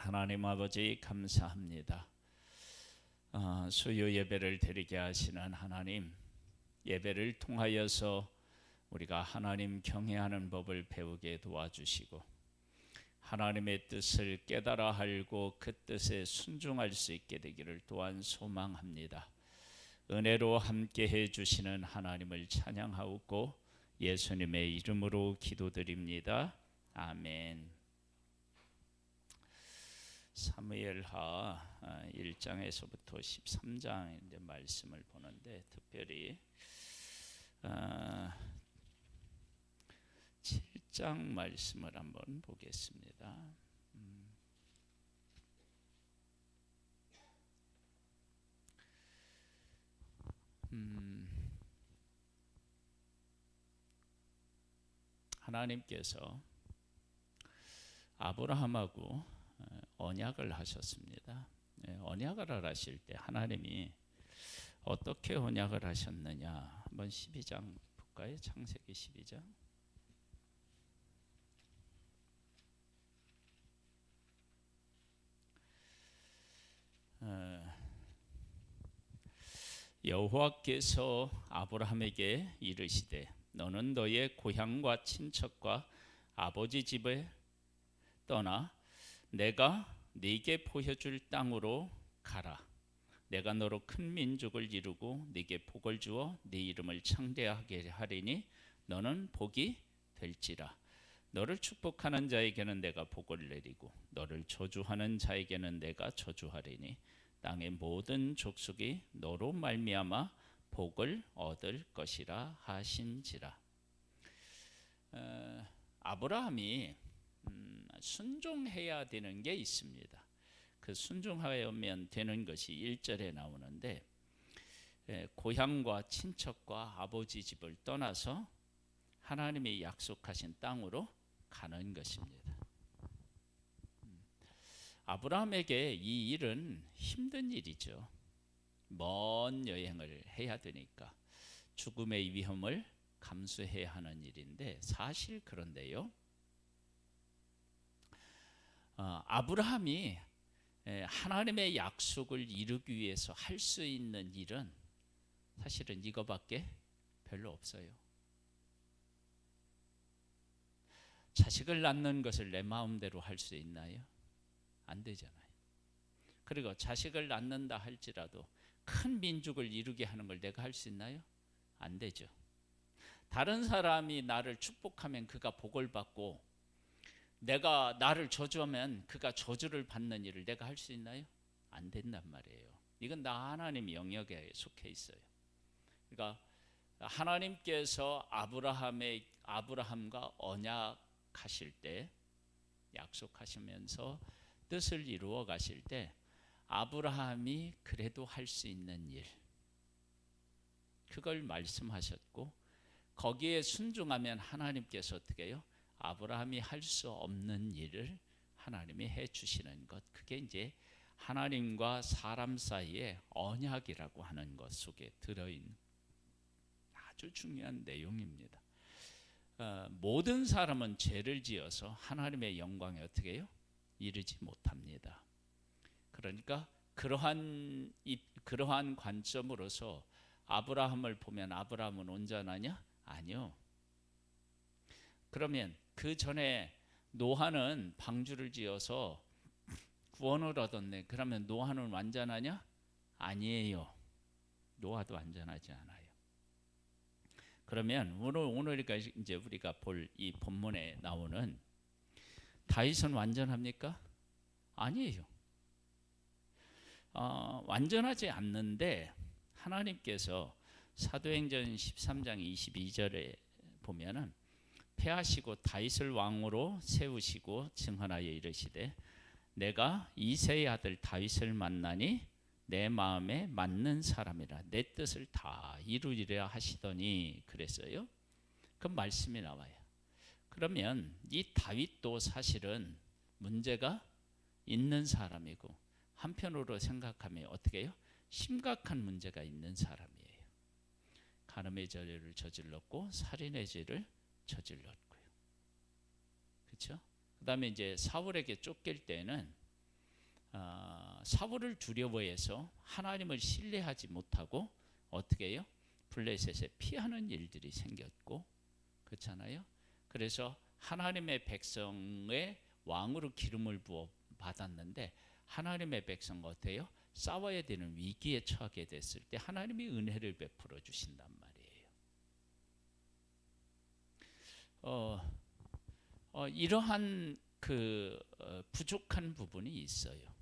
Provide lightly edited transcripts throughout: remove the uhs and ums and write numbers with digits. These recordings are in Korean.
하나님 아버지 감사합니다. 수요 예배를 드리게 하시는 하나님, 예배를 통하여서 우리가 하나님 경외하는 법을 배우게 도와주시고 하나님의 뜻을 깨달아 알고 그 뜻에 순종할 수 있게 되기를 또한 소망합니다. 은혜로 함께 해주시는 하나님을 찬양하고 예수님의 이름으로 기도드립니다. 아멘. 사무엘하 1장에서부터 13장의 말씀을 보는데 특별히 7장 말씀을 한번 보겠습니다. 하나님께서 아브라함하고 언약을 하셨습니다. 언약을 하실 때 하나님이 어떻게 언약을 하셨느냐, 한번 12장 볼까요? 창세기 12장. 여호와께서 아브라함에게 이르시되 너는 너의 고향과 친척과 아버지 집에 떠나 내가 네게 보여줄 땅으로 가라. 내가 너로 큰 민족을 이루고 네게 복을 주어 네 이름을 창대하게 하리니 너는 복이 될지라. 너를 축복하는 자에게는 내가 복을 내리고 너를 저주하는 자에게는 내가 저주하리니 땅의 모든 족속이 너로 말미암아 복을 얻을 것이라 하신지라. 아브라함이 순종해야 되는 게 있습니다. 그 순종하면 되는 것이 1절에 나오는데 고향과 친척과 아버지 집을 떠나서 하나님이 약속하신 땅으로 가는 것입니다. 아브라함에게 이 일은 힘든 일이죠. 먼 여행을 해야 되니까 죽음의 위험을 감수해야 하는 일인데 사실 그런데요, 아브라함이 하나님의 약속을 이루기 위해서 할 수 있는 일은 사실은 이거밖에 별로 없어요. 자식을 낳는 것을 내 마음대로 할 수 있나요? 안 되잖아요. 그리고 자식을 낳는다 할지라도 큰 민족을 이루게 하는 걸 내가 할 수 있나요? 안 되죠. 다른 사람이 나를 축복하면 그가 복을 받고 내가 나를 저주하면 그가 저주를 받는 일을 내가 할 수 있나요? 안 된단 말이에요. 이건 나 하나님 영역에 속해 있어요. 그러니까 하나님께서 아브라함과 언약하실 때, 약속하시면서 뜻을 이루어 가실 때 아브라함이 그래도 할 수 있는 일, 그걸 말씀하셨고 거기에 순종하면 하나님께서 어떻게 해요? 아브라함이 할 수 없는 일을 하나님이 해 주시는 것, 그게 이제 하나님과 사람 사이의 언약이라고 하는 것 속에 들어있는 아주 중요한 내용입니다. 모든 사람은 죄를 지어서 하나님의 영광에 어떻게 해요? 이르지 못합니다. 그러니까 그러한 관점으로서 아브라함을 보면 아브라함은 온전하냐? 아니요. 그러면 그 전에 노아는 방주를 지어서 구원을 얻었네. 그러면 노아는 완전하냐? 아니에요. 노아도 완전하지 않아요. 그러면 오늘가 이제 우리가 볼 이 본문에 나오는 다윗은 완전합니까? 아니에요. 완전하지 않는데 하나님께서 사도행전 13장 22절에 보면은 패하시고 다윗을 왕으로 세우시고 증언하여 이르시되 내가 이새의 아들 다윗을 만나니 내 마음에 맞는 사람이라 내 뜻을 다 이루리라 하시더니 그랬어요. 그 말씀이 나와요. 그러면 이 다윗도 사실은 문제가 있는 사람이고 한편으로 생각하면 어떻게 해요? 심각한 문제가 있는 사람이에요. 간음의 죄를 저질렀고 살인의 죄를 저질렀고요. 그렇죠? 그다음에 이제 사울에게 쫓길 때는 사울을 두려워해서 하나님을 신뢰하지 못하고 어떻게 해요? 블레셋에 피하는 일들이 생겼고, 그렇잖아요. 그래서 하나님의 백성의 왕으로 기름을 부어 받았는데 하나님의 백성과 어때요? 싸워야 되는 위기에 처하게 됐을 때 하나님이 은혜를 베풀어 주신단 말이에요. 이러한 부족한 부분이 있어요.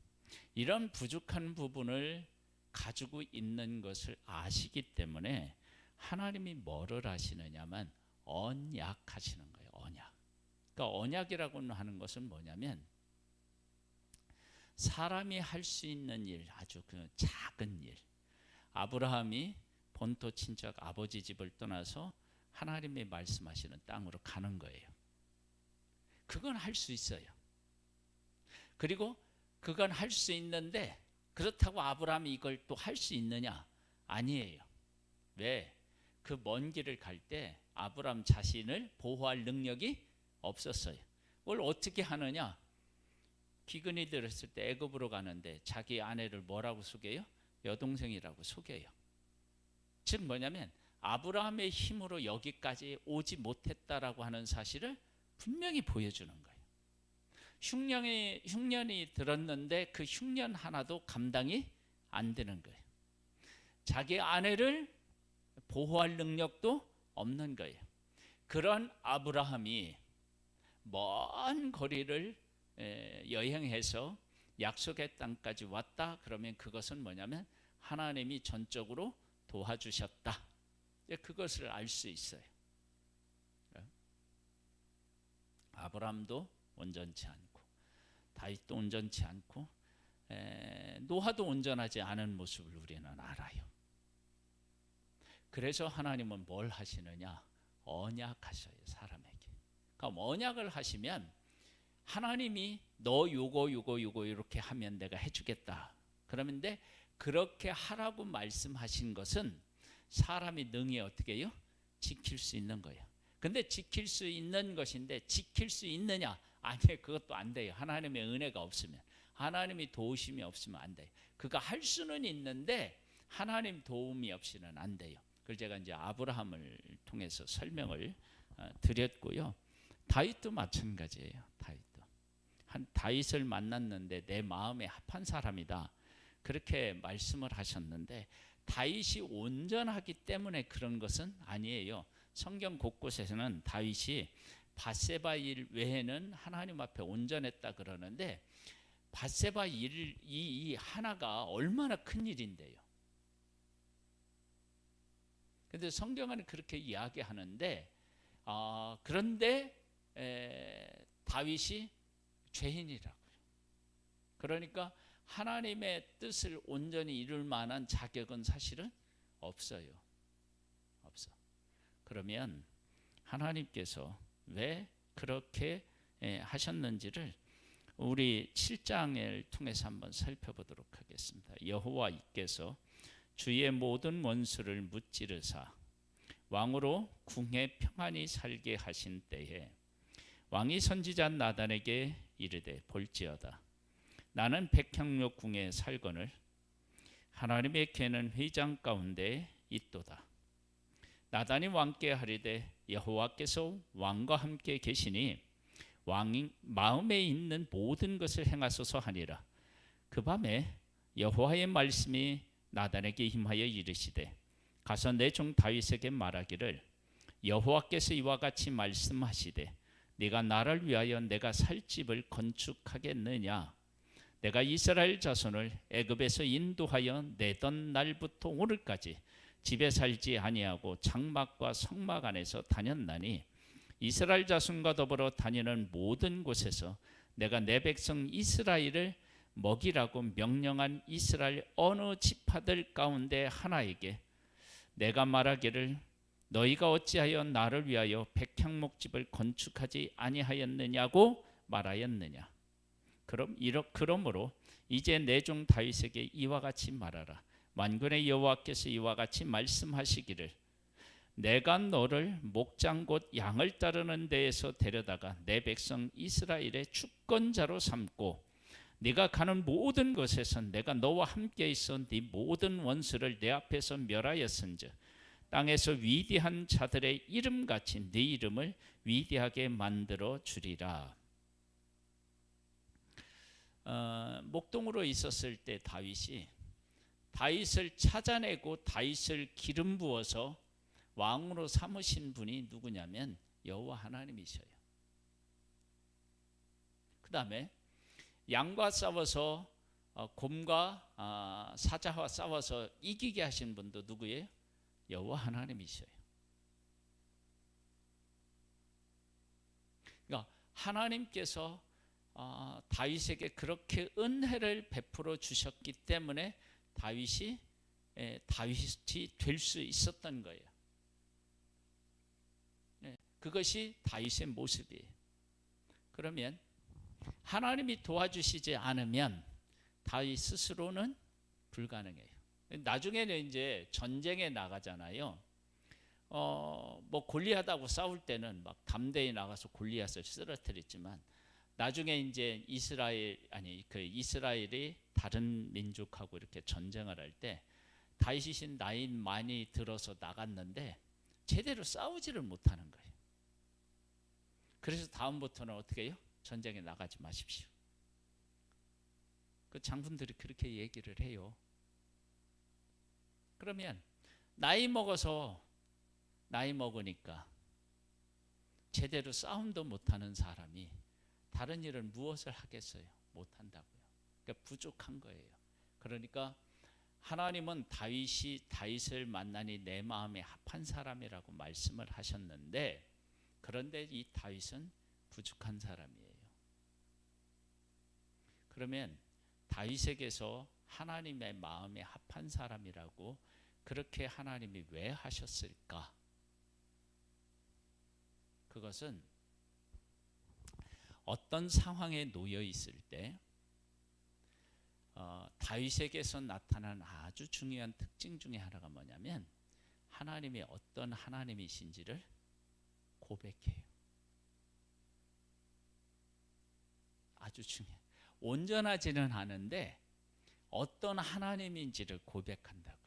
이런 부족한 부분을 가지고 있는 것을 아시기 때문에 하나님이 뭐를 하시느냐면 언약하시는 거예요. 언약. 그러니까 언약이라고 하는 것은 뭐냐면 사람이 할 수 있는 일, 아주 그 작은 일. 아브라함이 본토 친척 아버지 집을 떠나서 하나님이 말씀하시는 땅으로 가는 거예요. 그건 할 수 있어요. 그리고 그건 할 수 있는데 그렇다고 아브라함이 이걸 또 할 수 있느냐? 아니에요. 왜? 그 먼 길을 갈 때 아브라함 자신을 보호할 능력이 없었어요. 그걸 어떻게 하느냐? 기근이 들었을 때 애굽으로 가는데 자기 아내를 뭐라고 속여요? 여동생이라고 속여요. 즉 뭐냐면 아브라함의 힘으로 여기까지 오지 못했다라고 하는 사실을 분명히 보여주는 거예요. 흉년이 들었는데 그 흉년 하나도 감당이 안 되는 거예요. 자기 아내를 보호할 능력도 없는 거예요. 그런 아브라함이 먼 거리를 여행해서 약속의 땅까지 왔다. 그러면 그것은 뭐냐면 하나님이 전적으로 도와주셨다. 그것을 알 수 있어요. 아브라함도 온전치 않고 다윗도 온전치 않고 노아도 온전하지 않은 모습을 우리는 알아요. 그래서 하나님은 뭘 하시느냐? 언약하셔요, 사람에게. 그러니까 언약을 하시면 하나님이 너 요거 이렇게 하면 내가 해주겠다. 그러는데 그렇게 하라고 말씀하신 것은 사람이 능히 어떻게 해요? 지킬 수 있는 거예요. 근데 지킬 수 있는 것인데 지킬 수 있느냐? 아니에요. 그것도 안 돼요. 하나님의 은혜가 없으면, 하나님이 도우심이 없으면 안 돼요. 그가 할 수는 있는데 하나님 도움이 없이는 안 돼요. 그걸 제가 이제 아브라함을 통해서 설명을 드렸고요. 다윗도 마찬가지예요. 다윗을 만났는데 내 마음에 합한 사람이다. 그렇게 말씀을 하셨는데 다윗이 온전하기 때문에 그런 것은 아니에요. 성경 곳곳에서는 다윗이 밧세바 일 외에는 하나님 앞에 온전했다 그러는데 밧세바 이 하나가 얼마나 큰 일인데요. 근데 성경은 그렇게 이야기하는데 그런데 다윗이 죄인이라고요. 그러니까 하나님의 뜻을 온전히 이룰 만한 자격은 사실은 없어요. 없어. 그러면 하나님께서 왜 그렇게 하셨는지를 우리 7장을 통해서 한번 살펴보도록 하겠습니다. 여호와께서 주의 모든 원수를 무찌르사 왕으로 궁에 평안히 살게 하신 때에 왕이 선지자 나단에게 이르되 볼지어다 나는 백향목 궁에 살거늘 하나님의 궤는 회장 가운데 있도다. 나단이 왕께 하리되 여호와께서 왕과 함께 계시니 왕이 마음에 있는 모든 것을 행하소서 하니라. 그 밤에 여호와의 말씀이 나단에게 임하여 이르시되 가서 내 종 다윗에게 말하기를 여호와께서 이와 같이 말씀하시되 네가 나를 위하여 내가 살 집을 건축하겠느냐? 내가 이스라엘 자손을 애굽에서 인도하여 내던 날부터 오늘까지 집에 살지 아니하고 장막과 성막 안에서 다녔나니 이스라엘 자손과 더불어 다니는 모든 곳에서 내가 내 백성 이스라엘을 먹이라고 명령한 이스라엘 어느 지파들 가운데 하나에게 내가 말하기를 너희가 어찌하여 나를 위하여 백향목집을 건축하지 아니하였느냐고 말하였느냐. 그러므로 이제 내 종 다윗에게 이와 같이 말하라. 만군의 여호와께서 이와 같이 말씀하시기를 내가 너를 목장 곧 양을 따르는 데에서 데려다가 내 백성 이스라엘의 주권자로 삼고 네가 가는 모든 곳에서 내가 너와 함께 있어 네 모든 원수를 내 앞에서 멸하였은즉 땅에서 위대한 자들의 이름같이 네 이름을 위대하게 만들어 주리라. 목동으로 있었을 때 다윗을 찾아내고 다윗을 기름 부어서 왕으로 삼으신 분이 누구냐면 여호와 하나님이셔요. 그 다음에 양과 싸워서 곰과 사자와 싸워서 이기게 하신 분도 누구예요? 여호와 하나님이셔요. 그러니까 하나님께서 다윗에게 그렇게 은혜를 베풀어 주셨기 때문에 다윗이 될 수 있었던 거예요. 그것이 다윗의 모습이에요. 그러면 하나님이 도와주시지 않으면 다윗 스스로는 불가능해요. 나중에는 이제 전쟁에 나가잖아요. 뭐 골리앗하고 싸울 때는 막 담대히 나가서 골리앗을 쓰러뜨렸지만 나중에 이제 이스라엘이 다른 민족하고 이렇게 전쟁을 할 때 다윗이 나이 많이 들어서 나갔는데 제대로 싸우지를 못하는 거예요. 그래서 다음부터는 어떻게 해요? 전쟁에 나가지 마십시오. 그 장군들이 그렇게 얘기를 해요. 그러면 나이 먹으니까 제대로 싸움도 못하는 사람이 다른 일을 무엇을 하겠어요? 못한다고요. 그러니까 부족한 거예요. 그러니까 하나님은 다윗을 만나니 내 마음에 합한 사람이라고 말씀을 하셨는데, 그런데 이 다윗은 부족한 사람이에요. 그러면 다윗에게서 하나님의 마음에 합한 사람이라고 그렇게 하나님이 왜 하셨을까? 그것은 어떤 상황에 놓여 있을 때 다윗에게서 나타난 아주 중요한 특징 중에 하나가 뭐냐면 하나님이 어떤 하나님이신지를 고백해요. 아주 중요해요. 온전하지는 않은데 어떤 하나님인지를 고백한다고요.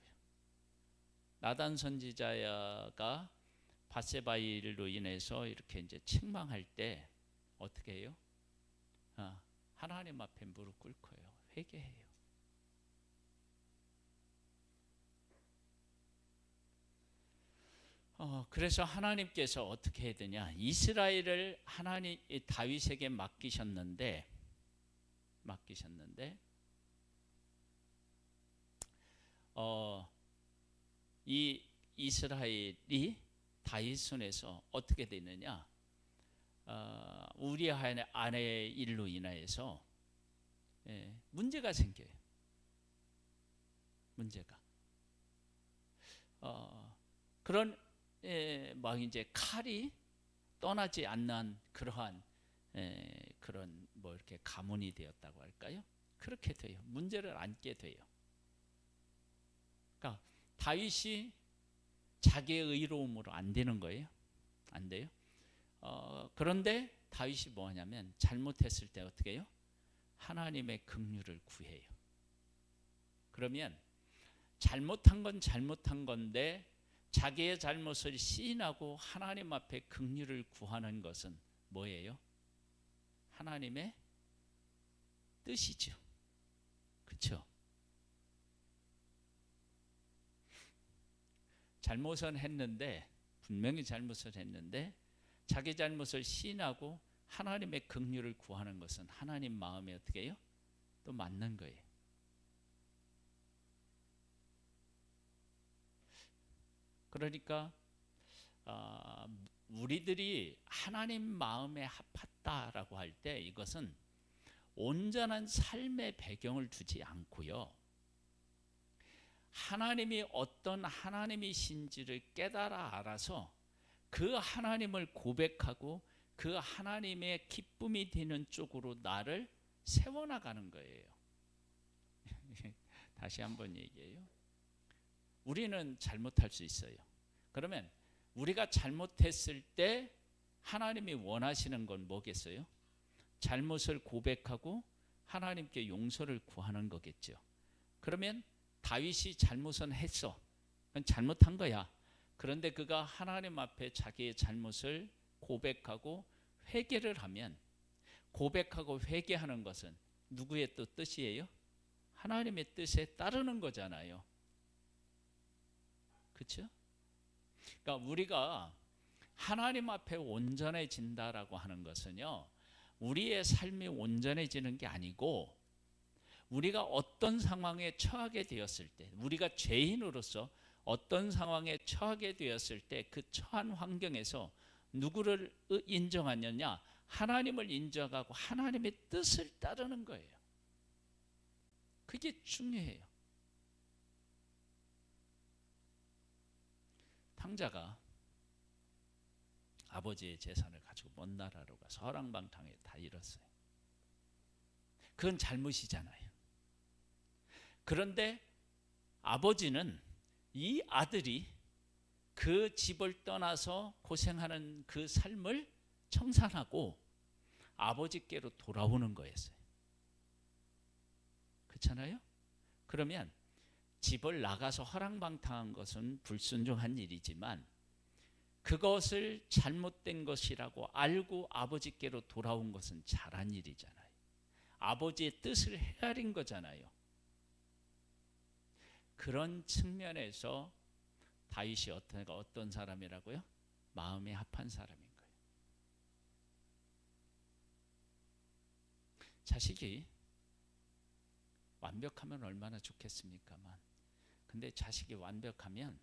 나단 선지자가 밧세바일로 인해서 이렇게 이제 책망할 때 어떻게 해요? 하나님 앞에 무릎 꿇고요. 회개해요. 그래서 하나님께서 어떻게 해야 되냐? 이스라엘을 다윗에게 맡기셨는데 이 이스라엘이 다윗 손에서 어떻게 되느냐? 우리아의 아내의 일로 인하여서 문제가 생겨요. 문제가 그런 막 이제 칼이 떠나지 않는 그러한 그런 뭐 이렇게 가문이 되었다고 할까요? 그렇게 돼요. 문제를 안게 돼요. 그러니까 다윗이 자기의 의로움으로 안 되는 거예요. 안 돼요. 그런데 다윗이 뭐 하냐면 잘못했을 때 어떻게 해요? 하나님의 긍휼을 구해요. 그러면 잘못한 건 잘못한 건데 자기의 잘못을 시인하고 하나님 앞에 긍휼을 구하는 것은 뭐예요? 하나님의 뜻이죠. 그렇죠? 분명히 잘못을 했는데 자기 잘못을 시인하고 하나님의 긍휼을 구하는 것은 하나님 마음에 어떻게 해요? 또 맞는 거예요. 그러니까 우리들이 하나님 마음에 합했다라고 할 때 이것은 온전한 삶의 배경을 두지 않고요. 하나님이 어떤 하나님이신지를 깨달아 알아서 그 하나님을 고백하고 그 하나님의 기쁨이 되는 쪽으로 나를 세워나가는 거예요. 다시 한번 얘기해요. 우리는 잘못할 수 있어요. 그러면 우리가 잘못했을 때 하나님이 원하시는 건 뭐겠어요? 잘못을 고백하고 하나님께 용서를 구하는 거겠죠. 그러면 다윗이 잘못은 했어. 그건 잘못한 거야. 그런데 그가 하나님 앞에 자기의 잘못을 고백하고 회개를 하면, 고백하고 회개하는 것은 누구의 또 뜻이에요? 하나님의 뜻에 따르는 거잖아요. 그렇죠? 그러니까 우리가 하나님 앞에 온전해진다라고 하는 것은요, 우리의 삶이 온전해지는 게 아니고, 우리가 어떤 상황에 처하게 되었을 때, 우리가 죄인으로서 어떤 상황에 처하게 되었을 때 그 처한 환경에서 누구를 인정하느냐? 하나님을 인정하고 하나님의 뜻을 따르는 거예요. 그게 중요해요. 탕자가 아버지의 재산을 가지고 먼 나라로 가서 허랑방탕에 다 잃었어요. 그건 잘못이잖아요. 그런데 아버지는 이 아들이 그 집을 떠나서 고생하는 그 삶을 청산하고 아버지께로 돌아오는 거였어요. 그렇잖아요? 그러면 집을 나가서 허랑방탕한 것은 불순종한 일이지만, 그것을 잘못된 것이라고 알고 아버지께로 돌아온 것은 잘한 일이잖아요. 아버지의 뜻을 헤아린 거잖아요. 그런 측면에서 다윗이 어떤 사람이라고요? 마음에 합한 사람인 거예요. 자식이 완벽하면 얼마나 좋겠습니까만, 근데 자식이 완벽하면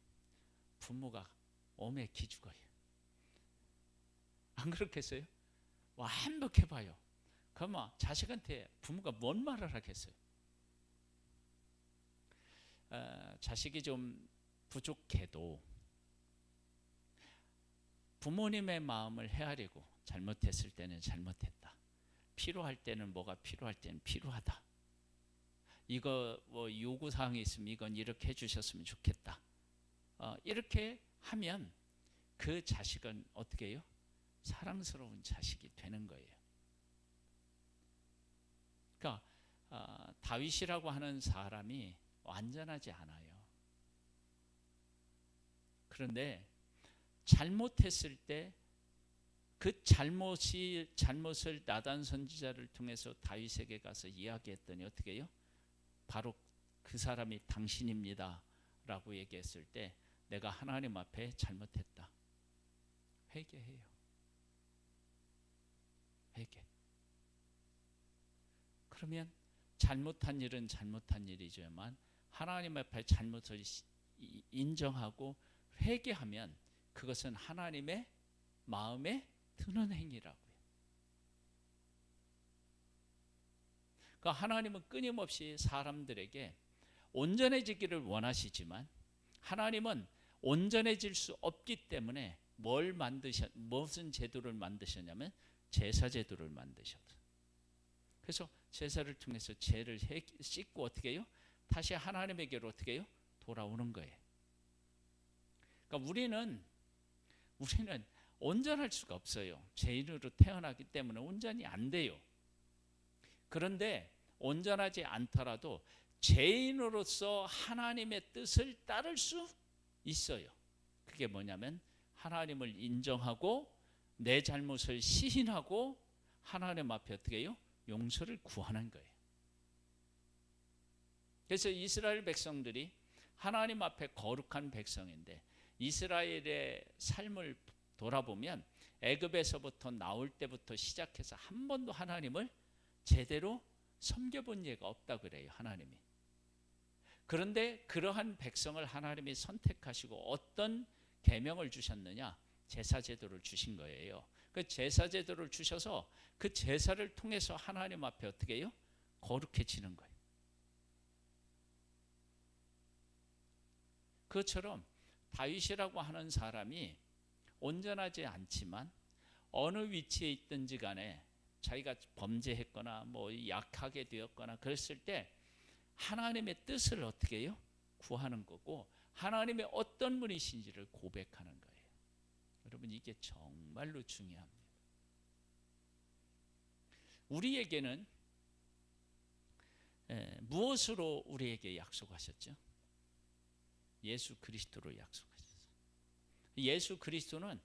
부모가 오매 기죽어요. 안 그렇겠어요? 완벽해봐요. 그러면 자식한테 부모가 뭔 말을 하겠어요? 자식이 좀 부족해도 부모님의 마음을 헤아리고, 잘못했을 때는 잘못했다, 필요할 때는 뭐가 필요할 때는 필요하다, 이거 뭐 요구사항이 있으면 이건 이렇게 해주셨으면 좋겠다, 이렇게 하면 그 자식은 어떻게 해요? 사랑스러운 자식이 되는 거예요. 그러니까 다윗이라고 하는 사람이 완전하지 않아요. 그런데 잘못했을 때 그 잘못을 나단 선지자를 통해서 다윗에게 가서 이야기했더니 어떻게 해요? 바로 그 사람이 당신입니다 라고 얘기했을 때, 내가 하나님 앞에 잘못했다, 회개해요. 회개. 그러면 잘못한 일은 잘못한 일이지만 하나님 앞에 잘못을 인정하고 회개하면 그것은 하나님의 마음에 드는 행위라고요. 그러니까 하나님은 끊임없이 사람들에게 온전해지기를 원하시지만, 하나님은 온전해질 수 없기 때문에 무슨 제도를 만드셨냐면 제사 제도를 만드셨어요. 그래서 제사를 통해서 죄를 씻고 어떻게 해요? 다시 하나님에게로 어떻게 해요? 돌아오는 거예요. 그러니까 우리는 온전할 수가 없어요. 죄인으로 태어나기 때문에 온전히 안 돼요. 그런데 온전하지 않더라도 죄인으로서 하나님의 뜻을 따를 수 있어요. 그게 뭐냐면 하나님을 인정하고 내 잘못을 시인하고 하나님 앞에 어떻게 해요? 용서를 구하는 거예요. 그래서 이스라엘 백성들이 하나님 앞에 거룩한 백성인데, 이스라엘의 삶을 돌아보면 애굽에서부터 나올 때부터 시작해서 한 번도 하나님을 제대로 섬겨본 예가 없다 그래요, 하나님이. 그런데 그러한 백성을 하나님이 선택하시고 어떤 계명을 주셨느냐? 제사 제도를 주신 거예요. 그 제사 제도를 주셔서 그 제사를 통해서 하나님 앞에 어떻게 해요? 거룩해지는 거예요. 그것처럼 다윗이라고 하는 사람이 온전하지 않지만 어느 위치에 있든지 간에 자기가 범죄했거나 뭐 약하게 되었거나 그랬을 때 하나님의 뜻을 어떻게 해요? 구하는 거고, 하나님의 어떤 분이신지를 고백하는 거예요. 여러분, 이게 정말로 중요합니다. 우리에게는 무엇으로 우리에게 약속하셨죠? 예수 그리스도로 약속하셨어요. 예수 그리스도는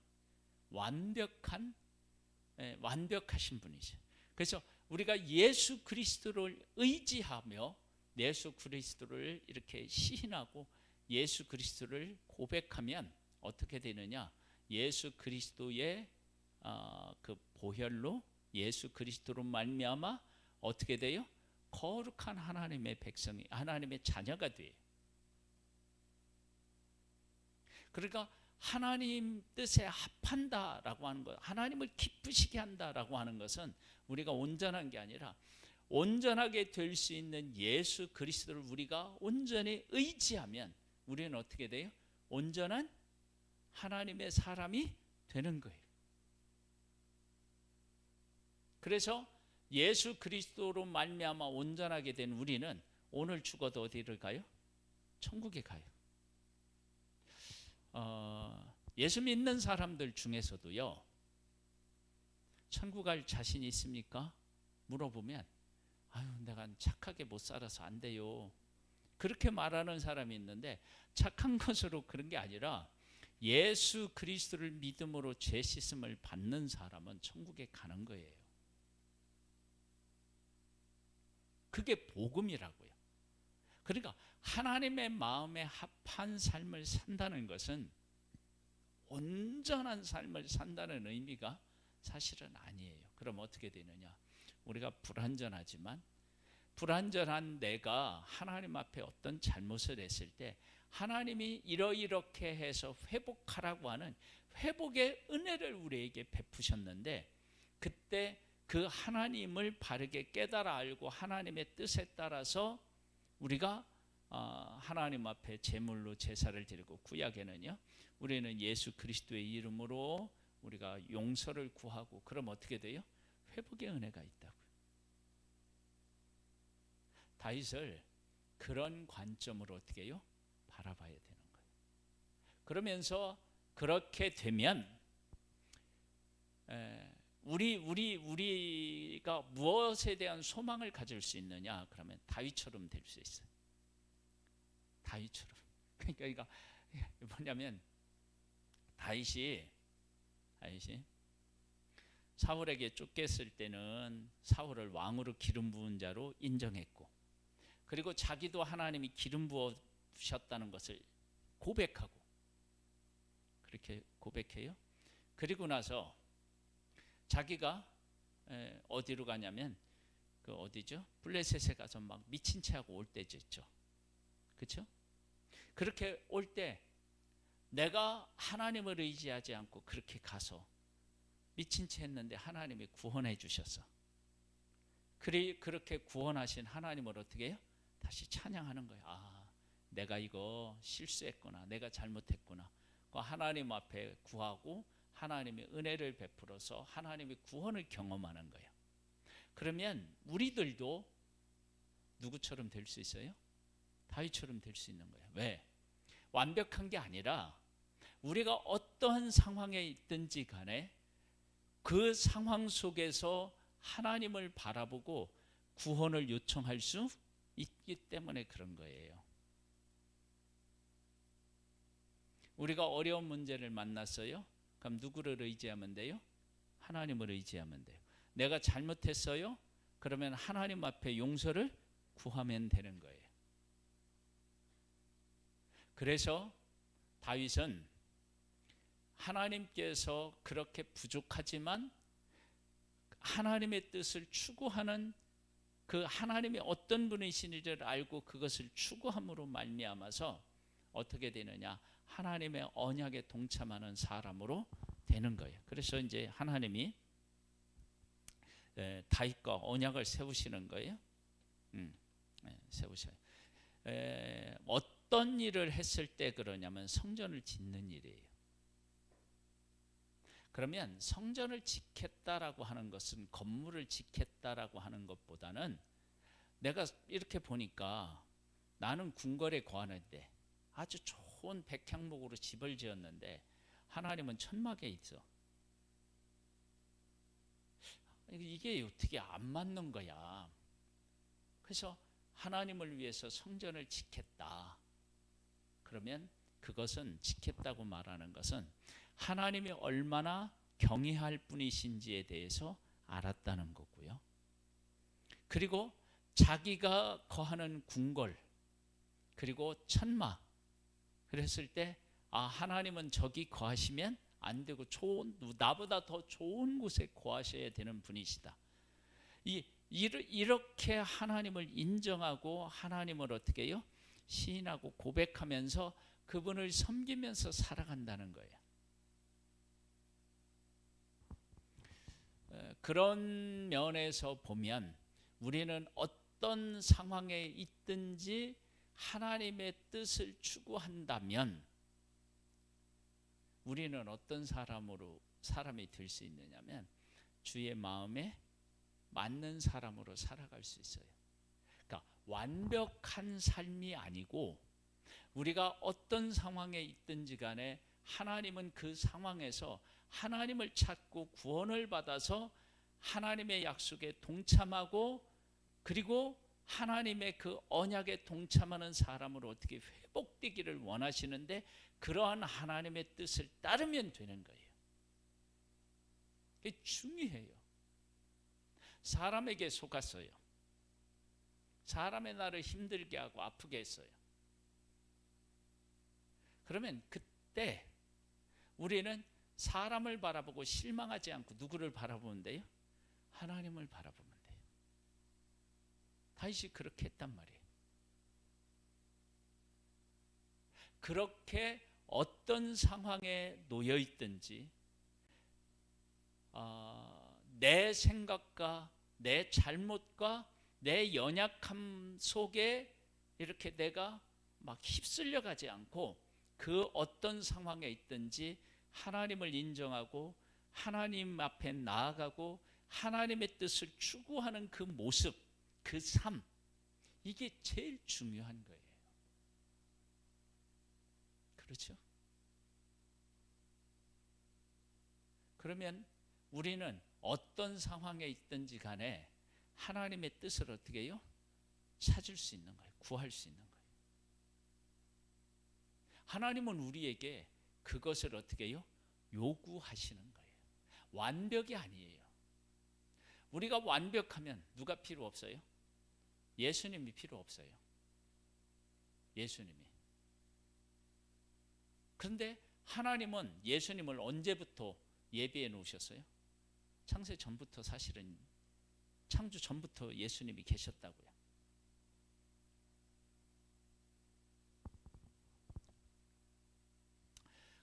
완벽하신 분이죠. 그래서 우리가 예수 그리스도를 의지하며 예수 그리스도를 이렇게 시인하고 예수 그리스도를 고백하면 어떻게 되느냐? 예수 그리스도의 그 보혈로 예수 그리스도로 말미암아 어떻게 돼요? 거룩한 하나님의 백성이, 하나님의 자녀가 돼요. 그러니까 하나님 뜻에 합한다라고 하는 것, 하나님을 기쁘시게 한다라고 하는 것은 우리가 온전한 게 아니라 온전하게 될 수 있는 예수 그리스도를 우리가 온전히 의지하면 우리는 어떻게 돼요? 온전한 하나님의 사람이 되는 거예요. 그래서 예수 그리스도로 말미암아 온전하게 된 우리는 오늘 죽어도 어디를 가요? 천국에 가요. 예수 믿는 사람들 중에서도요, 천국 갈 자신 있습니까? 물어보면 아유, 내가 착하게 못 살아서 안 돼요, 그렇게 말하는 사람이 있는데, 착한 것으로 그런 게 아니라 예수 그리스도를 믿음으로 죄 씻음을 받는 사람은 천국에 가는 거예요. 그게 복음이라고요. 그러니까 하나님의 마음에 합한 삶을 산다는 것은 온전한 삶을 산다는 의미가 사실은 아니에요. 그럼 어떻게 되느냐? 우리가 불완전하지만 불완전한 내가 하나님 앞에 어떤 잘못을 했을 때 하나님이 이렇게 해서 회복하라고 하는 회복의 은혜를 우리에게 베푸셨는데, 그때 그 하나님을 바르게 깨달아 알고 하나님의 뜻에 따라서 우리가 하나님 앞에 제물로 제사를 드리고, 구약에는요 우리는 예수 그리스도의 이름으로 우리가 용서를 구하고, 그럼 어떻게 돼요? 회복의 은혜가 있다고요. 다윗을 그런 관점으로 어떻게 해요? 바라봐야 되는 거예요. 그러면서 그렇게 되면 우리가 무엇에 대한 소망을 가질 수 있느냐? 그러면 다윗처럼 될 수 있어요. 다윗처럼. 그러니까 뭐냐면 다윗이 사울에게 쫓겼을 때는 사울을 왕으로 기름 부은 자로 인정했고, 그리고 자기도 하나님이 기름 부으셨다는 것을 고백하고, 그렇게 고백해요. 그리고 나서 자기가 어디로 가냐면 그 어디죠? 블레셋에 가서 막 미친 채하고 올 때죠, 있죠. 그렇죠? 그렇게 올 때 내가 하나님을 의지하지 않고 그렇게 가서 미친 채 했는데 하나님이 구원해 주셔서, 그렇게 구원하신 하나님을 어떻게 해요? 다시 찬양하는 거예요. 아, 내가 이거 실수했구나, 내가 잘못했구나. 하나님 앞에 구하고 하나님의 은혜를 베풀어서 하나님의 구원을 경험하는 거예요. 그러면 우리들도 누구처럼 될 수 있어요? 다윗처럼 될 수 있는 거예요. 왜? 완벽한 게 아니라 우리가 어떠한 상황에 있든지 간에 그 상황 속에서 하나님을 바라보고 구원을 요청할 수 있기 때문에 그런 거예요. 우리가 어려운 문제를 만났어요? 그럼 누구를 의지하면 돼요? 하나님을 의지하면 돼요. 내가 잘못했어요? 그러면 하나님 앞에 용서를 구하면 되는 거예요. 그래서 다윗은 하나님께서 그렇게 부족하지만 하나님의 뜻을 추구하는, 그 하나님이 어떤 분이신지를 알고 그것을 추구함으로 말미암아서 어떻게 되느냐? 하나님의 언약에 동참하는 사람으로 되는 거예요. 그래서 이제 하나님이 다윗과 언약을 세우시는 거예요. 세우셔요. 어떤 일을 했을 때 그러냐면 성전을 짓는 일이에요. 그러면 성전을 짓겠다라고 하는 것은 건물을 짓겠다라고 하는 것보다는, 내가 이렇게 보니까 나는 궁궐에 거하는데 아주 좋은 백향목으로 집을 지었는데 하나님은 천막에 있어. 이게 어떻게 안 맞는 거야. 그래서 하나님을 위해서 성전을 지켰다. 그러면 그것은 지켰다고 말하는 것은 하나님이 얼마나 경외할 분이신지에 대해서 알았다는 거고요. 그리고 자기가 거하는 궁궐 그리고 천막 그랬을 때 하나님은 저기 거하시면 안 되고 나보다 더 좋은 곳에 거하셔야 되는 분이시다. 이렇게 하나님을 인정하고 하나님을 어떻게 해요? 시인하고 고백하면서 그분을 섬기면서 살아간다는 거예요. 그런 면에서 보면 우리는 어떤 상황에 있든지 하나님의 뜻을 추구한다면 우리는 어떤 사람이 될 수 있느냐면 주의 마음에 맞는 사람으로 살아갈 수 있어요. 그러니까 완벽한 삶이 아니고 우리가 어떤 상황에 있든지 간에 하나님은 그 상황에서 하나님을 찾고 구원을 받아서 하나님의 약속에 동참하고 그리고 하나님의 그 언약에 동참하는 사람으로 어떻게 회복되기를 원하시는데 그러한 하나님의 뜻을 따르면 되는 거예요. 그게 중요해요. 사람에게 속았어요. 사람의 나를 힘들게 하고 아프게 했어요. 그러면 그때 우리는 사람을 바라보고 실망하지 않고 누구를 바라보면 돼요? 하나님을 바라보면 돼요. 다윗이 그렇게 했단 말이에요. 그렇게 어떤 상황에 놓여 있든지 내 생각과 내 잘못과 내 연약함 속에 이렇게 내가 막 휩쓸려 가지 않고 그 어떤 상황에 있든지 하나님을 인정하고 하나님 앞에 나아가고 하나님의 뜻을 추구하는 그 모습, 그 삶, 이게 제일 중요한 거예요. 그렇죠? 그러면 우리는 어떤 상황에 있든지 간에 하나님의 뜻을 어떻게 해요? 찾을 수 있는 거예요. 구할 수 있는 거예요. 하나님은 우리에게 그것을 어떻게 해요? 요구하시는 거예요. 완벽이 아니에요. 우리가 완벽하면 누가 필요 없어요? 예수님이 필요 없어요. 예수님이. 그런데 하나님은 예수님을 언제부터 예비해 놓으셨어요? 창세 전부터, 사실은 창조 전부터 예수님이 계셨다고요.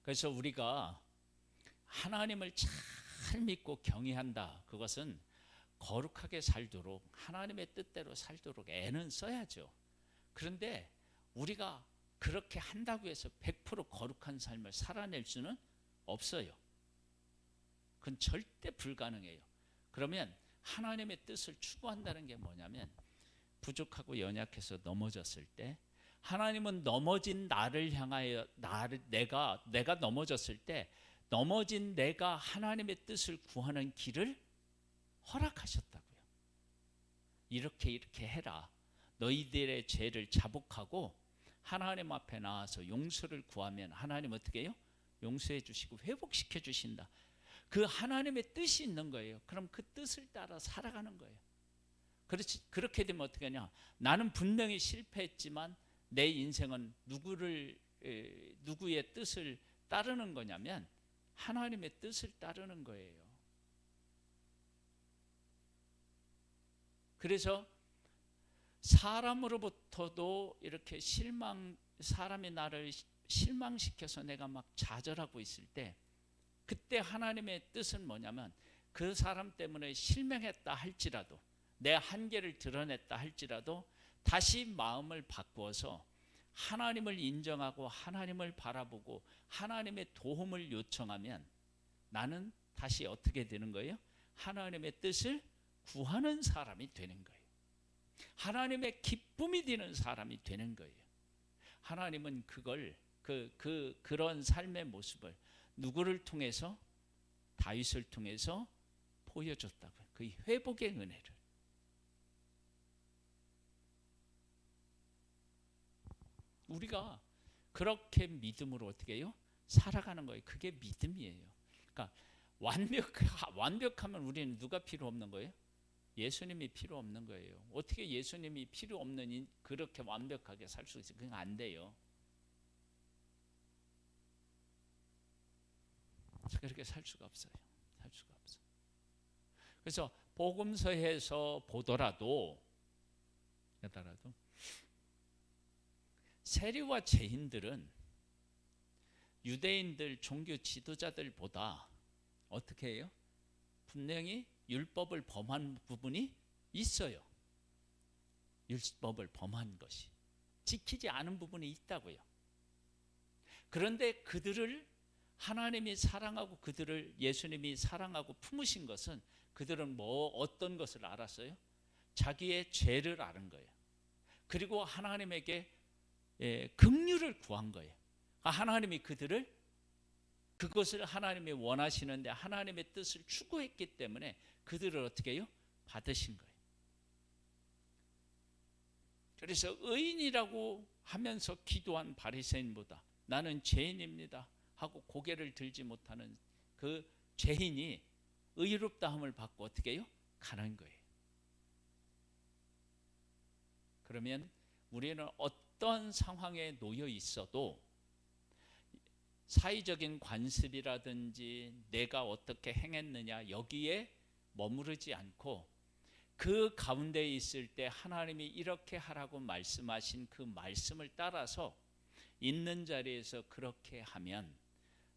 그래서 우리가 하나님을 잘 믿고 경외한다. 그것은 거룩하게 살도록 하나님의 뜻대로 살도록 애는 써야죠. 그런데 우리가 그렇게 한다고 해서 100% 거룩한 삶을 살아낼 수는 없어요. 그건 절대 불가능해요. 그러면 하나님의 뜻을 추구한다는 게 뭐냐면 부족하고 연약해서 넘어졌을 때 하나님은 넘어진 나를 향하여 내가 넘어졌을 때 넘어진 내가 하나님의 뜻을 구하는 길을 허락하셨다고요. 이렇게 해라. 너희들의 죄를 자복하고 하나님 앞에 나와서 용서를 구하면 하나님 어떻게 해요? 용서해 주시고 회복시켜 주신다. 그 하나님의 뜻이 있는 거예요. 그럼 그 뜻을 따라 살아가는 거예요. 그렇게 되면 어떻게 하냐? 나는 분명히 실패했지만 내 인생은 누구의 뜻을 따르는 거냐면 하나님의 뜻을 따르는 거예요. 그래서 사람으로부터도 이렇게 사람이 나를 실망시켜서 내가 막 좌절하고 있을 때 그때 하나님의 뜻은 뭐냐면 그 사람 때문에 실망했다 할지라도 내 한계를 드러냈다 할지라도 다시 마음을 바꾸어서 하나님을 인정하고 하나님을 바라보고 하나님의 도움을 요청하면 나는 다시 어떻게 되는 거예요? 하나님의 뜻을 구하는 사람이 되는 거예요. 하나님의 기쁨이 되는 사람이 되는 거예요. 하나님은 그런 삶의 모습을 누구를 통해서? 다윗을 통해서 보여줬다고요. 그 회복의 은혜를. 우리가 그렇게 믿음으로 어떻게 해요? 살아가는 거예요. 그게 믿음이에요. 그러니까 완벽하면 우리는 누가 필요 없는 거예요? 예수님이 필요 없는 거예요. 어떻게 예수님이 필요 없는 그렇게 완벽하게 살 수 있어요? 그건 안 돼요. 그렇게 살 수가 없어요. 살 수가 없어. 그래서 복음서에서 보더라도 세리와 죄인들은 유대인들 종교 지도자들보다 어떻게 해요? 분명히 율법을 범한 부분이 있어요. 율법을 범한 것이 지키지 않은 부분이 있다고요. 그런데 그들을 하나님이 사랑하고 그들을 예수님이 사랑하고 품으신 것은 그들은 어떤 것을 알았어요? 자기의 죄를 아는 거예요. 그리고 하나님에게 긍휼을 구한 거예요. 하나님이 그것을 하나님이 원하시는데 하나님의 뜻을 추구했기 때문에 그들을 어떻게 해요? 받으신 거예요. 그래서 의인이라고 하면서 기도한 바리새인보다 나는 죄인입니다 하고 고개를 들지 못하는 그 죄인이 의롭다함을 받고 어떻게 해요? 가는 거예요. 그러면 우리는 어떤 상황에 놓여 있어도 사회적인 관습이라든지 내가 어떻게 행했느냐 여기에 머무르지 않고 그 가운데 있을 때 하나님이 이렇게 하라고 말씀하신 그 말씀을 따라서 있는 자리에서 그렇게 하면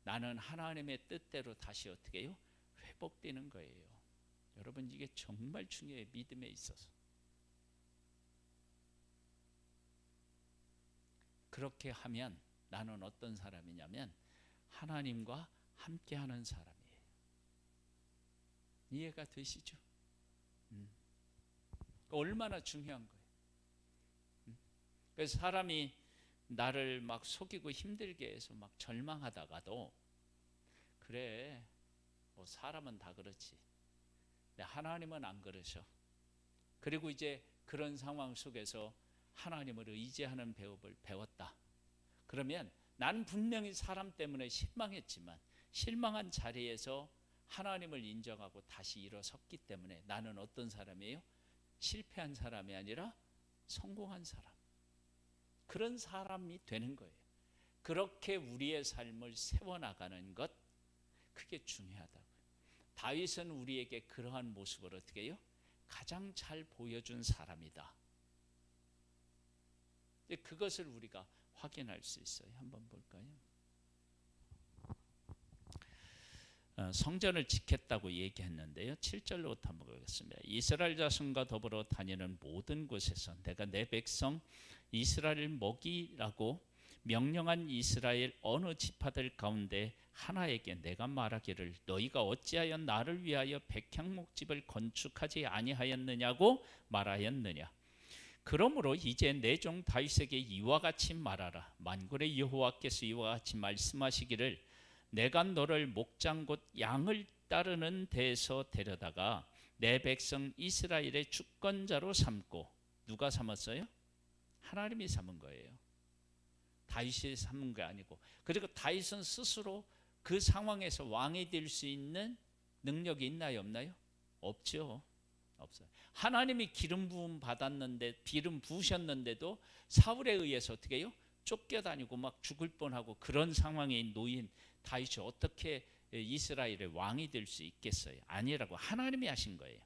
나는 하나님의 뜻대로 다시 어떻게 해요? 회복되는 거예요. 여러분 이게 정말 중요해요. 믿음에 있어서. 그렇게 하면 나는 어떤 사람이냐면 하나님과 함께하는 사람이에요. 이해가 되시죠? 얼마나 중요한 거예요. 그래서 사람이 나를 막 속이고 힘들게 해서 막 절망하다가도 그래 뭐 사람은 다 그렇지. 근데 하나님은 안 그러셔. 그리고 이제 그런 상황 속에서 하나님을 의지하는 배움을 배웠다. 그러면 나는 분명히 사람 때문에 실망했지만 실망한 자리에서 하나님을 인정하고 다시 일어섰기 때문에 나는 어떤 사람이에요? 실패한 사람이 아니라 성공한 사람. 그런 사람이 되는 거예요. 그렇게 우리의 삶을 세워나가는 것, 그게 중요하다고요. 다윗은 우리에게 그러한 모습을 어떻게 해요? 가장 잘 보여준 사람이다. 그것을 우리가 확인할 수 있어요. 한번 볼까요? 성전을 지켰다고 얘기했는데요. 7절로부터 한번 보겠습니다. 이스라엘 자손과 더불어 다니는 모든 곳에서 내가 내 백성 이스라엘을 먹이라고 명령한 이스라엘 어느 지파들 가운데 하나에게 내가 말하기를 너희가 어찌하여 나를 위하여 백향목집을 건축하지 아니하였느냐고 말하였느냐. 그러므로 이제 내 종 다윗에게 이와 같이 말하라. 만군의 여호와께서 이와 같이 말씀하시기를 내가 너를 목장 곧 양을 따르는 데에서 데려다가 내 백성 이스라엘의 주권자로 삼고 누가 삼았어요? 하나님이 삼은 거예요. 다윗이 삼은 게 아니고. 그리고 다윗은 스스로 그 상황에서 왕이 될 수 있는 능력이 있나요? 없나요? 없죠. 없어요. 하나님이 기름 부음 받았는데 기름 부으셨는데도 사울에 의해서 어떻게 해요? 쫓겨다니고 막 죽을 뻔하고 그런 상황에 놓인 다윗이 어떻게 이스라엘의 왕이 될 수 있겠어요? 아니라고 하나님이 하신 거예요.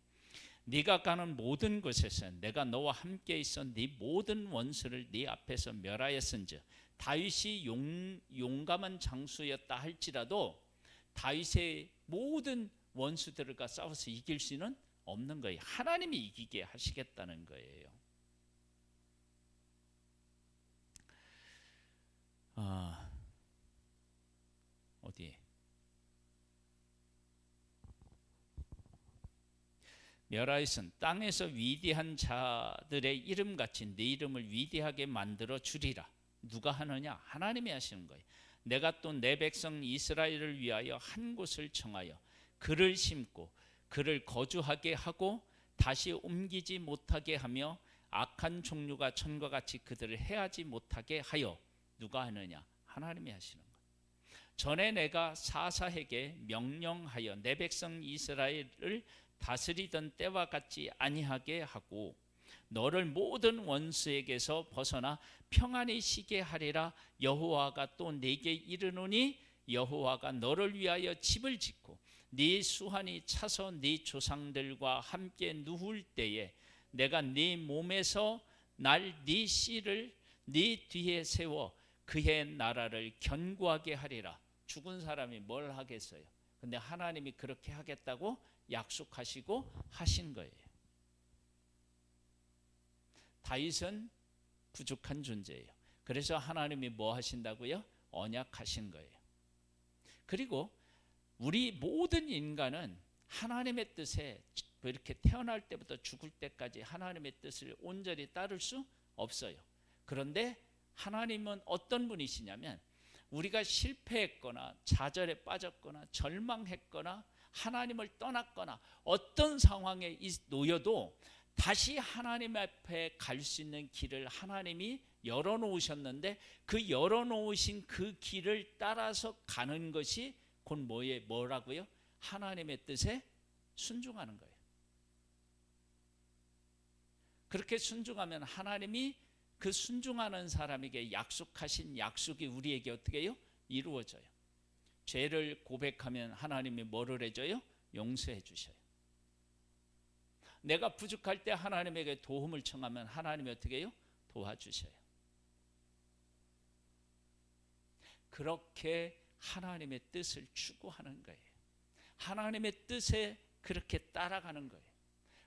네가 가는 모든 곳에서 내가 너와 함께 있어 네 모든 원수를 네 앞에서 멸하였은즉 다윗이 용감한 장수였다 할지라도 다윗의 모든 원수들과 싸워서 이길 수는 없는 거예요. 하나님이 이기게 하시겠다는 거예요. 어디? 멸하였은 땅에서 위대한 자들의 이름같이 네 이름을 위대하게 만들어 주리라. 누가 하느냐? 하나님이 하시는 거예요. 내가 또 내 백성 이스라엘을 위하여 한 곳을 정하여 그를 심고 그를 거주하게 하고 다시 옮기지 못하게 하며 악한 종류가 전과 같이 그들을 해하지 못하게 하여 누가 하느냐? 하나님이 하시는 거예요. 전에 내가 사사에게 명령하여 내 백성 이스라엘을 다스리던 때와 같지 아니하게 하고 너를 모든 원수에게서 벗어나 평안히 쉬게 하리라. 여호와가 또 내게 이르노니 여호와가 너를 위하여 집을 짓고 네 수완이 차서 네 조상들과 함께 누울 때에 내가 네 몸에서 날 네 씨를 네 뒤에 세워 그의 나라를 견고하게 하리라. 죽은 사람이 뭘 하겠어요? 근데 하나님이 그렇게 하겠다고 약속하시고 하신 거예요. 다윗은 부족한 존재예요. 그래서 하나님이 뭐 하신다고요? 언약하신 거예요. 그리고 우리 모든 인간은 하나님의 뜻에 이렇게 태어날 때부터 죽을 때까지 하나님의 뜻을 온전히 따를 수 없어요. 그런데 하나님은 어떤 분이시냐면 우리가 실패했거나 좌절에 빠졌거나 절망했거나 하나님을 떠났거나 어떤 상황에 놓여도 다시 하나님 앞에 갈 수 있는 길을 하나님이 열어놓으셨는데 그 열어놓으신 그 길을 따라서 가는 것이 곧 뭐라고요? 하나님의 뜻에 순종하는 거예요. 그렇게 순종하면 하나님이 그 순종하는 사람에게 약속하신 약속이 우리에게 어떻게 해요? 이루어져요. 죄를 고백하면 하나님이 뭐를 해줘요? 용서해 주셔요. 내가 부족할 때 하나님에게 도움을 청하면 하나님이 어떻게 해요? 도와주셔요. 그렇게 하나님의 뜻을 추구하는 거예요. 하나님의 뜻에 그렇게 따라가는 거예요.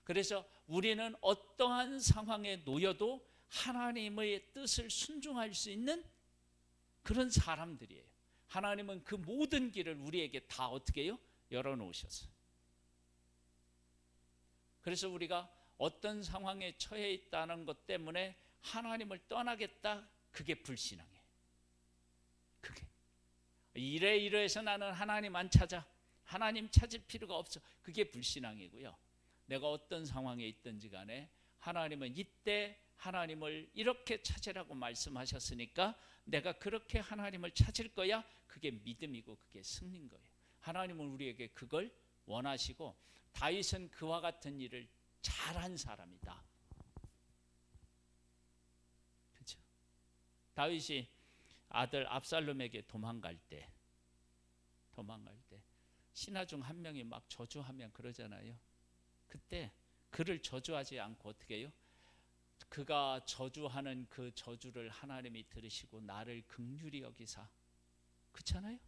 그래서 우리는 어떠한 상황에 놓여도 하나님의 뜻을 순종할 수 있는 그런 사람들이에요. 하나님은 그 모든 길을 우리에게 다 어떻게 해요? 열어놓으셨어요. 그래서 우리가 어떤 상황에 처해 있다는 것 때문에 하나님을 떠나겠다, 그게 불신앙이에요. 그게 이래서 나는 하나님 안 찾아, 하나님 찾을 필요가 없어, 그게 불신앙이고요. 내가 어떤 상황에 있든지 간에 하나님은 이때 하나님을 이렇게 찾으라고 말씀하셨으니까 내가 그렇게 하나님을 찾을 거야, 그게 믿음이고 그게 승리인 거예요. 하나님은 우리에게 그걸 원하시고 다윗은 그와 같은 일을 잘한 사람이다. 그렇죠? 다윗이 아들 압살롬에게 도망갈 때 신하 중 한 명이 막 저주하면 그러잖아요. 그때 그를 저주하지 않고 어떻게 해요? 그가 저주하는 그 저주를 하나님이 들으시고 나를 긍휼히 여기사, 그렇잖아요.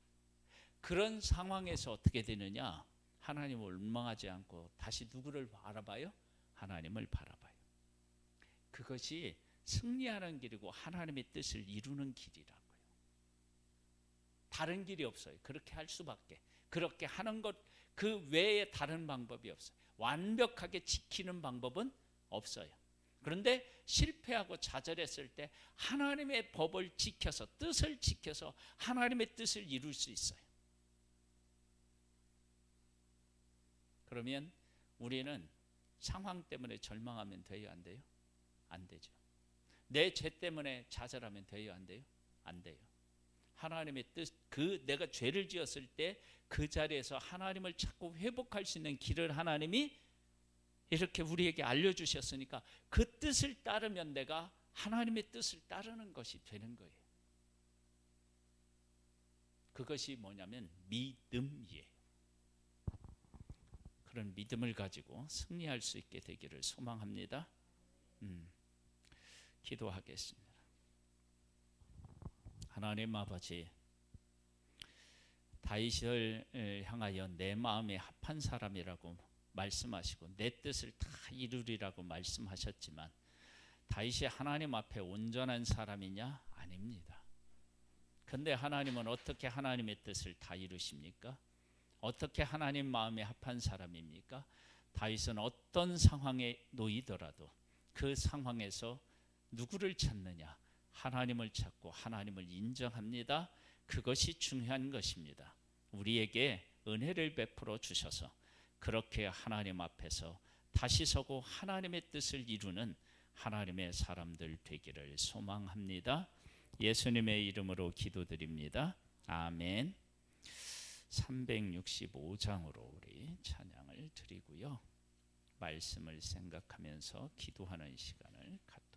그런 상황에서 어떻게 되느냐? 하나님을 원망하지 않고 다시 누구를 바라봐요? 하나님을 바라봐요. 그것이 승리하는 길이고 하나님의 뜻을 이루는 길이라고요. 다른 길이 없어요. 그렇게 할 수밖에. 그렇게 하는 것 그 외에 다른 방법이 없어요. 완벽하게 지키는 방법은 없어요. 그런데 실패하고 좌절했을 때 하나님의 법을 지켜서, 뜻을 지켜서 하나님의 뜻을 이룰 수 있어요. 그러면 우리는 상황 때문에 절망하면 돼요, 안 돼요? 안 되죠. 내 죄 때문에 좌절하면 돼요, 안 돼요? 안 돼요. 하나님의 뜻, 내가 죄를 지었을 때 그 자리에서 하나님을 찾고 회복할 수 있는 길을 하나님이 이렇게 우리에게 알려주셨으니까 그 뜻을 따르면 내가 하나님의 뜻을 따르는 것이 되는 거예요. 그것이 뭐냐면 믿음이에요. 그런 믿음을 가지고 승리할 수 있게 되기를 소망합니다. 기도하겠습니다. 하나님 아버지, 다윗을 향하여 내 마음에 합한 사람이라고 말씀하시고 내 뜻을 다 이루리라고 말씀하셨지만 다윗이 하나님 앞에 온전한 사람이냐? 아닙니다. 그런데 하나님은 어떻게 하나님의 뜻을 다 이루십니까? 어떻게 하나님 마음에 합한 사람입니까? 다윗은 어떤 상황에 놓이더라도 그 상황에서 누구를 찾느냐? 하나님을 찾고 하나님을 인정합니다. 그것이 중요한 것입니다. 우리에게 은혜를 베풀어 주셔서 그렇게 하나님 앞에서 다시 서고 하나님의 뜻을 이루는 하나님의 사람들 되기를 소망합니다. 예수님의 이름으로 기도드립니다. 아멘. 365장으로 우리 찬양을 드리고요. 말씀을 생각하면서 기도하는 시간을 갖도록